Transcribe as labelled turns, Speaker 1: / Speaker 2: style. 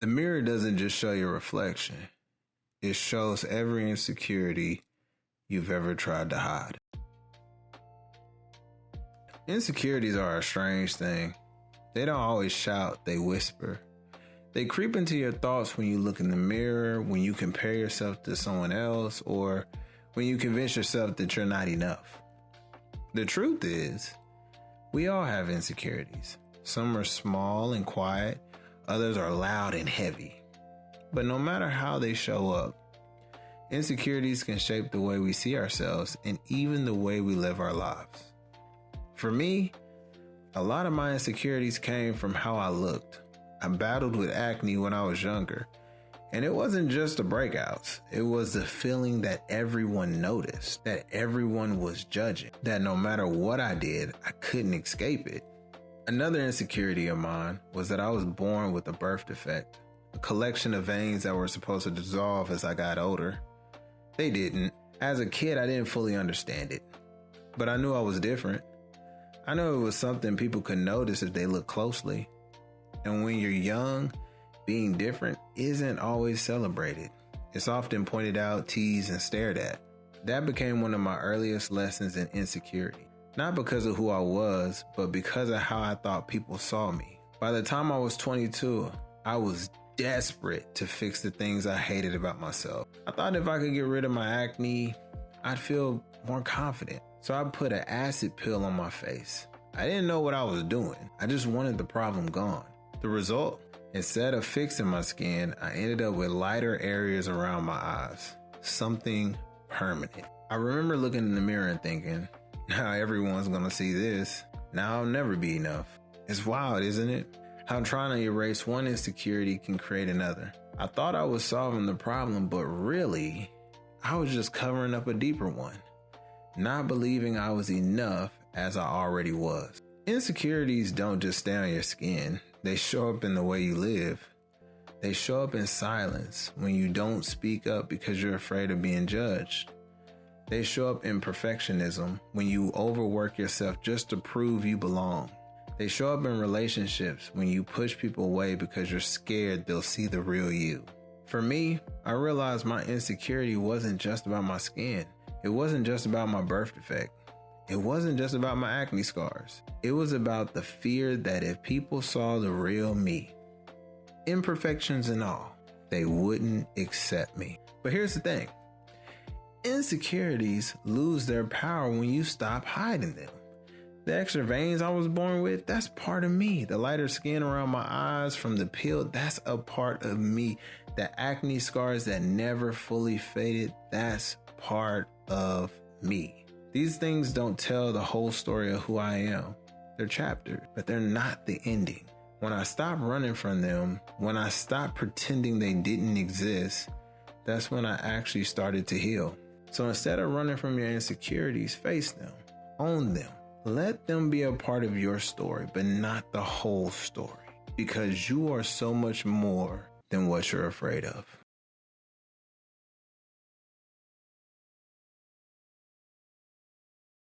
Speaker 1: The mirror doesn't just show your reflection, it shows every insecurity you've ever tried to hide. Insecurities are a strange thing. They don't always shout, they whisper. They creep into your thoughts when you look in the mirror, when you compare yourself to someone else, or when you convince yourself that you're not enough. The truth is, we all have insecurities. Some are small and quiet, others are loud and heavy. But no matter how they show up, insecurities can shape the way we see ourselves and even the way we live our lives. For me, a lot of my insecurities came from how I looked. I battled with acne when I was younger, and it wasn't just the breakouts. It was the feeling that everyone noticed, that everyone was judging, that no matter what I did, I couldn't escape it. Another insecurity of mine was that I was born with a birth defect, a collection of veins that were supposed to dissolve as I got older. They didn't. As a kid, I didn't fully understand it, but I knew I was different. I knew it was something people could notice if they looked closely. And when you're young, being different isn't always celebrated. It's often pointed out, teased, and stared at. That became one of my earliest lessons in insecurity. Not because of who I was, but because of how I thought people saw me. By the time I was 22, I was desperate to fix the things I hated about myself. I thought if I could get rid of my acne, I'd feel more confident. So I put an acid pill on my face. I didn't know what I was doing. I just wanted the problem gone. The result? Instead of fixing my skin, I ended up with lighter areas around my eyes. Something permanent. I remember looking in the mirror and thinking, now everyone's gonna see this. Now I'll never be enough. It's wild, isn't it? How trying to erase one insecurity can create another. I thought I was solving the problem, but really, I was just covering up a deeper one. Not believing I was enough as I already was. Insecurities don't just stay on your skin. They show up in the way you live. They show up in silence when you don't speak up because you're afraid of being judged. They show up in perfectionism when you overwork yourself just to prove you belong. They show up in relationships when you push people away because you're scared they'll see the real you. For me, I realized my insecurity wasn't just about my skin. It wasn't just about my birth defect. It wasn't just about my acne scars. It was about the fear that if people saw the real me, imperfections and all, they wouldn't accept me. But here's the thing. Insecurities lose their power when you stop hiding them. The extra veins I was born with, that's part of me. The lighter skin around my eyes from the pill, that's a part of me. The acne scars that never fully faded, that's part of me. These things don't tell the whole story of who I am. They're chapters, but they're not the ending. When I stopped running from them, when I stopped pretending they didn't exist, that's when I actually started to heal. So instead of running from your insecurities, face them, own them. Let them be a part of your story, but not the whole story, because you are so much more than what you're afraid of.